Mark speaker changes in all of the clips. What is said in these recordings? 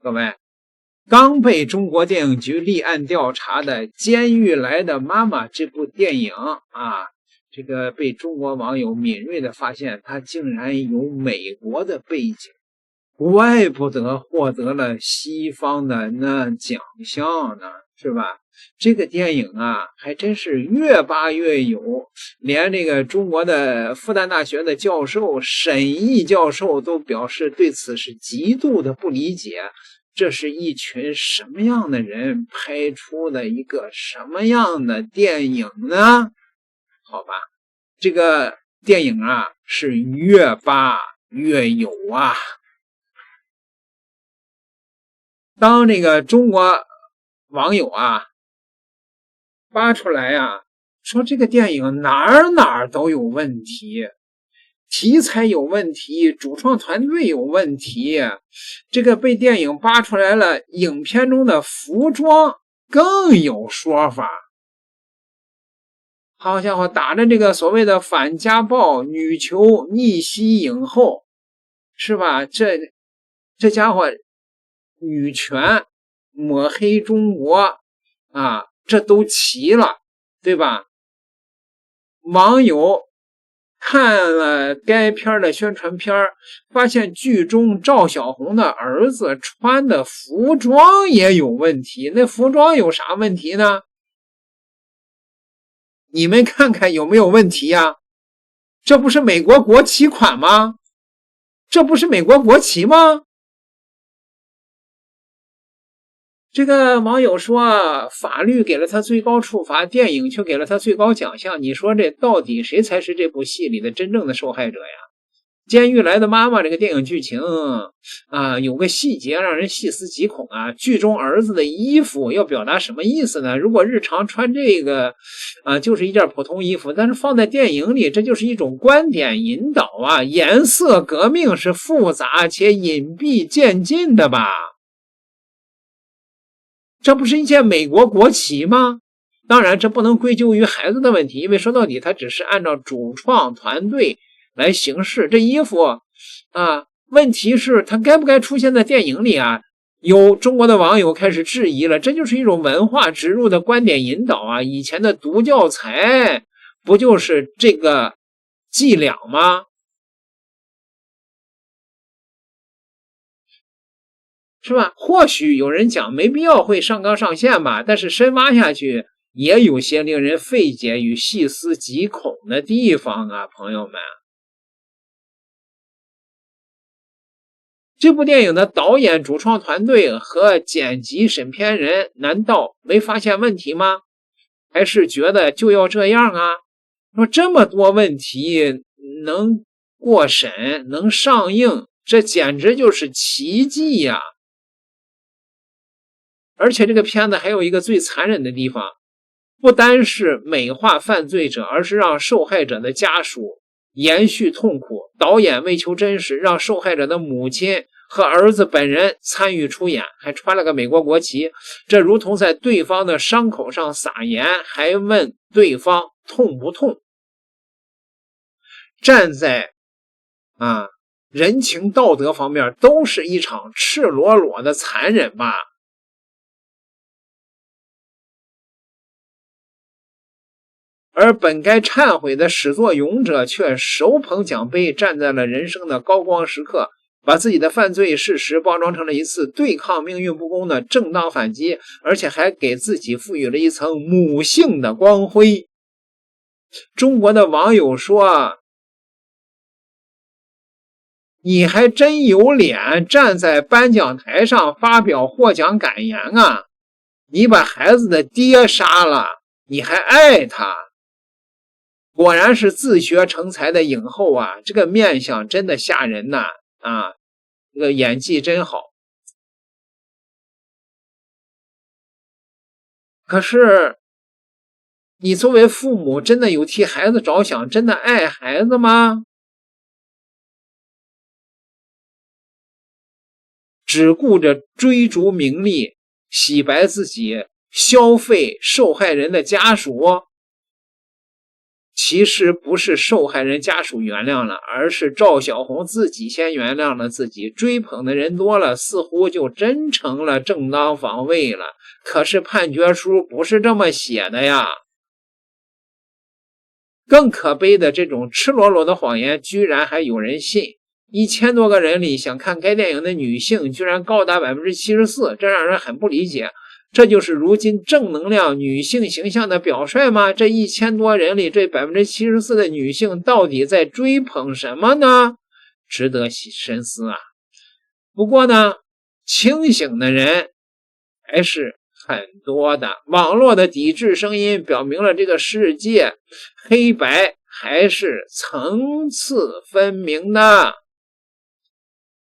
Speaker 1: 各位，剛被中國電影局立案調查的《監獄來的媽媽》這部電影啊，這個被中國網友敏銳地發現，它竟然有美國的背景，怪不得獲得了西方的那獎項呢，是吧？這個電影啊，還真是越扒越有，連這個中國的復旦大學的教授沈毅教授都表示對此是極度的不理解，這是一群什麼樣的人拍出的一個什麼樣的電影呢？好吧，這個電影啊是越扒越有啊。當這個中國網友啊扒出來啊，說這個電影哪兒都有問題，題材有問題，主創團隊有問題，這個被電影扒出来了，影片中的服裝更有說法。好家伙，打着这個所謂的反家暴、女球逆袭影后，是吧？這家伙女權抹黑中國啊，這都齊了，對吧？網友看了該片的宣傳片，發現劇中趙小紅的兒子穿的服裝也有問題。那服裝有啥問題呢？你們看看有沒有問題呀？這不是美國國旗款嗎？這不是美國國旗嗎？這個網友說，法律給了他最高處罰，電影卻給了他最高獎項。你說這到底誰才是這部戲裡的真正的受害者呀？監獄來的媽媽這個電影劇情啊，有個細節讓人細思極恐啊。劇中兒子的衣服要表達什麼意思呢？如果日常穿這個就是一件普通衣服，但是放在電影裡，這就是一種觀點引導啊。顏色革命是複雜且隱蔽漸進的吧？這不是一件美國國旗嗎？當然，这不能歸咎於孩子的問題，因為說到底，他只是按照主創團隊來行事。這衣服啊，問題是他該不該出現在電影裡啊？有中國的網友開始質疑了，這就是一種文化植入的觀點引導啊！以前的讀教材不就是這個伎倆嗎？是吧？或許有人講沒必要會上綱上線吧，但是深挖下去也有些令人費解與細思極恐的地方啊，朋友們。這部電影的導演、主創團隊和剪輯審片人難道沒發現問題嗎？還是覺得就要這樣啊？說這麼多問題能過審能上映，這簡直就是奇蹟呀！而且這個片子還有一個最殘忍的地方，不單是美化犯罪者，而是讓受害者的家屬延續痛苦。導演為求真實，讓受害者的母親和兒子本人參與出演，還穿了個美國國旗，這如同在對方的傷口上撒鹽，還問對方痛不痛。站在人情道德方面，都是一場赤裸裸的殘忍吧。而本該懺悔的始作俑者卻手捧獎杯，站在了人生的高光時刻，把自己的犯罪事實包裝成了一次对抗命運不公的正當反擊，而且還給自己賦予了一層母性的光輝。中國的網友說，你還真有臉站在頒獎台上發表獲獎感言啊！你把孩子的爹殺了，你還愛他？果然是自學成才的影后啊，這個面相真的嚇人吶！這個演技真好。可是你作為父母真的有替孩子着想，真的愛孩子嗎？只顧着追逐名利，洗白自己，消費受害人的家屬。其實不是受害人家屬原諒了，而是趙小紅自己先原諒了自己。追捧的人多了，似乎就真成了正当防衛了。可是判决書不是這麼寫的呀。更可悲的，这種赤裸裸的謊言居然還有人信。1000多个人里，想看該電影的女性居然高達 74%， 這讓人很不理解。這就是如今正能量女性形象的表率嗎？這1000多人裡，這 74% 的女性到底在追捧什麼呢？值得深思啊。不過呢，清醒的人還是很多的。網絡的抵制聲音表明了這個世界黑白還是層次分明的。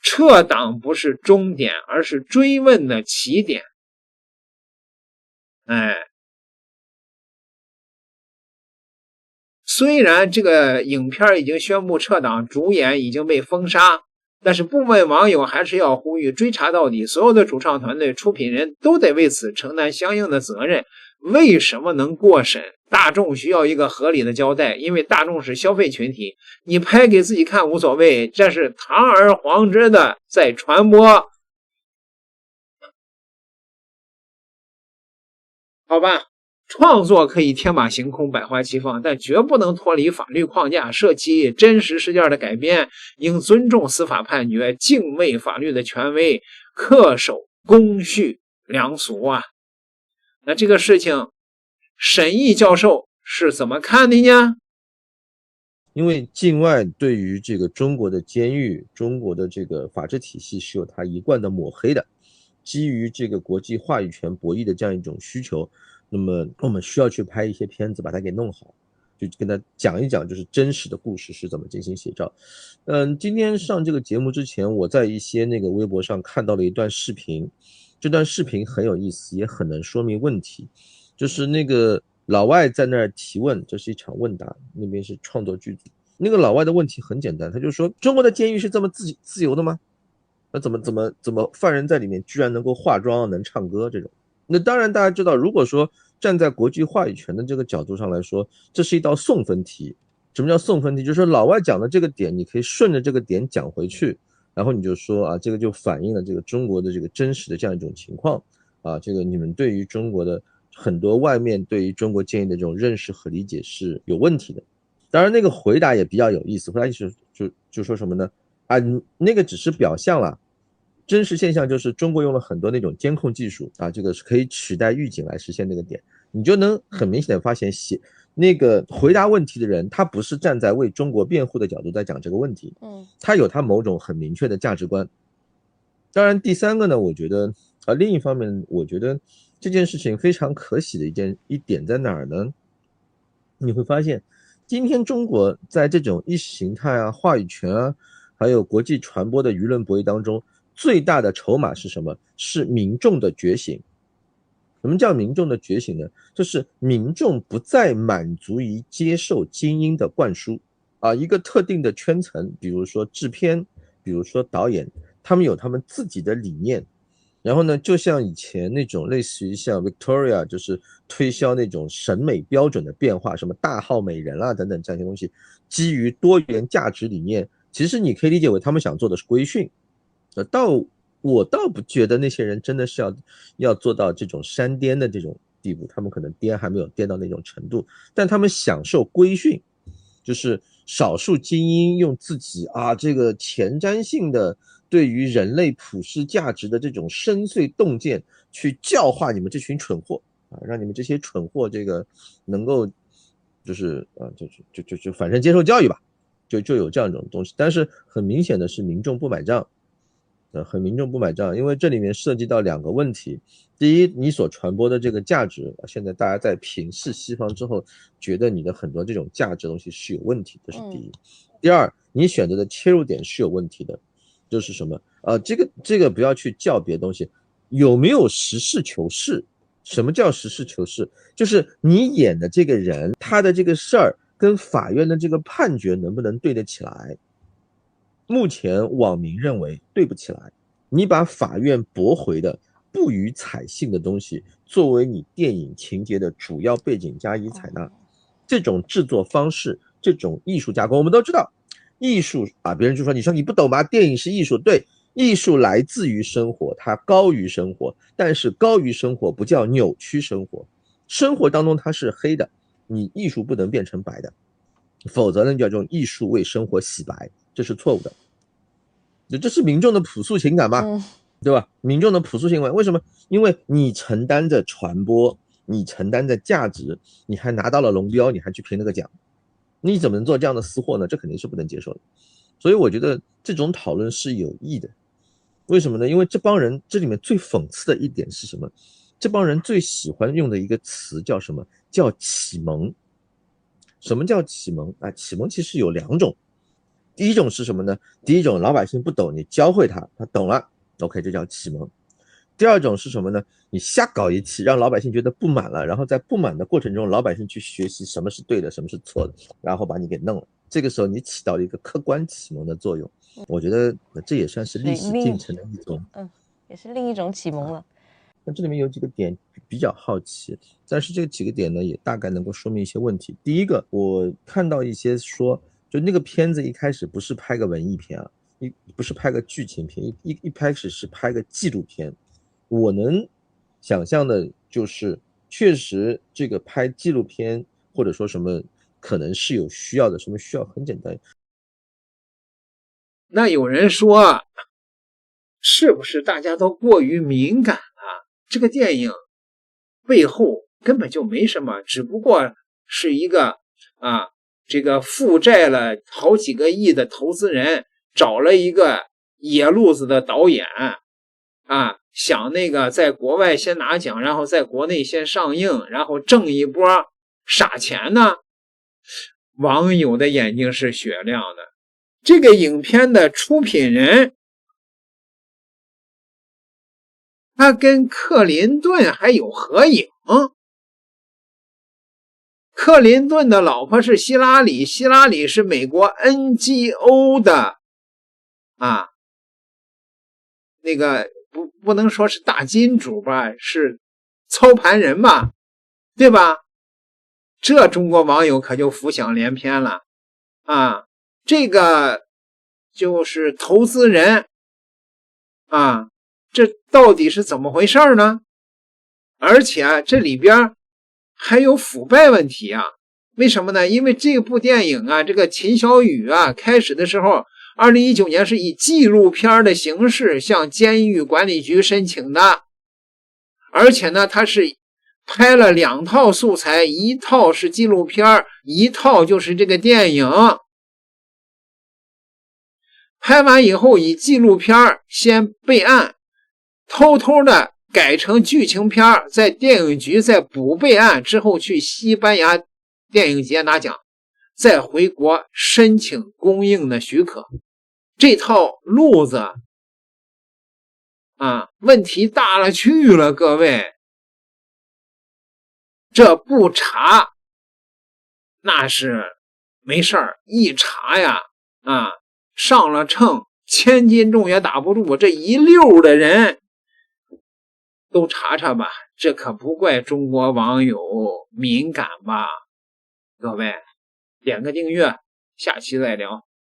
Speaker 1: 撤檔不是終點，而是追問的起點。雖然這個影片已經宣布撤檔，主演已經被封殺，但是部分網友還是要呼籲追查到底，所有的主創團隊、出品人都得為此承擔相應的責任。為什麼能過審？大眾需要一個合理的交代，因為大眾是消費群體，你拍給自己看無所謂，這是堂而皇之的在傳播。好吧，創作可以天馬行空、百花齊放，但絕不能脫離法律框架，涉及真實事件的改編，應尊重司法判決，敬畏法律的權威，恪守公序良俗啊。那這個事情，沈毅教授是怎麼看的呢？
Speaker 2: 因為境外對於這個中國的監獄、中國的這個法治體系是有它一貫的抹黑的。基於這個國際話語權博弈的這樣一種需求，那麼我們需要去拍一些片子把它給弄好，就跟他講一講就是真實的故事是怎麼進行寫照。今天上這個節目之前，我在一些那個微博上看到了一段視頻，這段視頻很有意思，也很能說明問題。就是那個老外在那兒提問，這是一場問答，那邊是創作劇組。那個老外的問題很簡單，他就說中國的監獄是這麼自由的嗎？那怎麼犯人在裡面居然能夠化妝能唱歌這種？那當然大家知道，如果說站在國際話語權的這個角度上來說，這是一道送分題。什麼叫送分題？就是說老外講的這個點，你可以順着這個點講回去，然後你就說啊，這個就反映了這個中國的這個真實的這樣一種情況啊，這個你們對於中國的很多外面對於中國監獄的這種認識和理解是有問題的。當然那個回答也比較有意思，回答就說什麼呢？啊，那個只是表象了，真實現象就是中國用了很多那種監控技術啊，這個是可以取代獄警來實現那個點。你就能很明顯的發現，那個回答問題的人，他不是站在為中國辯護的角度在講這個問題，他有他某種很明確的價值觀。當然第三個呢，我覺得另一方面，我覺得這件事情非常可喜的一點在哪兒呢？你會發現，今天中國在這種意識形態啊、話語權啊，還有國際傳播的輿論博弈當中，最大的籌碼是什麼？是民眾的覺醒。什麼叫民眾的覺醒呢？就是民眾不再滿足於接受精英的灌輸啊，一個特定的圈層，比如說制片，比如說導演，他們有他們自己的理念。然後呢，就像以前那種類似於像 Victoria， 就是推銷那種審美標準的變化，什麼大號美人啊等等這些東西，基於多元價值理念，其實你可以理解為他們想做的是規訓。我倒不覺得那些人真的是要做到這種煽顛的這種地步，他們可能顛還沒有顛到那種程度，但他們享受規訓，就是少數精英用自己這個前瞻性的對於人類普世價值的這種深邃洞見去教化你們這群蠢貨讓你們這些蠢貨這個能夠就是就反正接受教育吧，就有這樣一種東西。但是很明顯的是民眾不買賬。民眾不買賬，因為這裡面涉及到兩個問題。第一，你所傳播的這個價值，現在大家在平視西方之後，覺得你的很多這種價值東西是有問題，這是第一。第二，你選擇的切入點是有問題的，就是什麼？這個不要去叫別的東西，有沒有實事求是？什麼叫實事求是？就是你演的這個人，他的這個事兒跟法院的這個判決能不能對得起來？目前網民認為對不起來，你把法院駁回的不予採信的東西作為你電影情節的主要背景加以採納，這種制作方式，這種藝術加工，我們都知道，藝術啊，別人就說你说你不懂吗？電影是藝術，對，藝術來自於生活，它高於生活，但是高於生活不叫扭曲生活，生活當中它是黑的，你藝術不能變成白的，否則呢叫做藝術為生活洗白，這是錯誤的。這是民眾的樸素情感嘛，對吧？民眾的樸素情感，為什麼？因為你承擔着傳播，你承擔着價值，你還拿到了龍標，你還去評那個獎，你怎麼能做這樣的私貨呢？這肯定是不能接受的。所以我覺得這種討論是有益的。為什麼呢？因為這幫人這裡面最諷刺的一點是什麼？這幫人最喜歡用的一個詞叫什麼？叫啟蒙。什麼叫啟蒙啊？啟蒙其實有2種。第一種是什麼呢？第一種老百姓不懂，你教會他，他懂了 ，OK， 這叫啟蒙。第二種是什麼呢？你瞎搞一氣，讓老百姓覺得不滿了，然後在不滿的過程中，老百姓去學習什麼是对的，什麼是錯的，然後把你給弄了。這個時候你起到了一個客觀啟蒙的作用，我覺得這也算是歷史進程的一種，
Speaker 3: 也是另一種啟蒙了。
Speaker 2: 那這裡面有幾個點比較好奇，但是這幾個點呢，也大概能夠說明一些問題。第一個，我看到一些說，就那個片子一開始不是拍個文藝片啊，不是拍個劇情片，一開始是拍個紀錄片。我能想象的就是，確實這個拍紀錄片或者說什麼可能是有需要的，什麼需要很簡單。
Speaker 1: 那有人說，是不是大家都過於敏感了？這個電影背後根本就沒什麼，只不過是一個這個負債了好幾個億的投資人找了一個野路子的導演想那個在國外先拿獎，然後在國內先上映，然後挣一波傻錢呢。网友的眼睛是雪亮的。這個影片的出品人，他跟克林頓還有合影。克林頓的老婆是希拉里，希拉里是美国 NGO 的那个不能說是大金主吧，是操盤人吧，對吧？這中國網友可就浮想聯翩了這個就是投資人這到底是怎麼回事呢？而且這裡邊還有腐敗問題為什麼呢？因為這部電影這個秦小雨開始的時候2019年是以紀錄片的形式向監獄管理局申請的，而且呢他是拍了2套素材，一套是紀錄片，一套就是这個電影。拍完以後以紀錄片先備案，偷偷的改成劇情片，在電影局再補備案之後去西班牙電影節拿獎，再回國申請公映的許可。這套路子問題大了去了，各位，這不查那是沒事兒，一查呀上了秤，千斤重也打不住，這一溜的人都查查吧，這可不怪中國網友敏感吧。各位點個訂閱，下期再聊。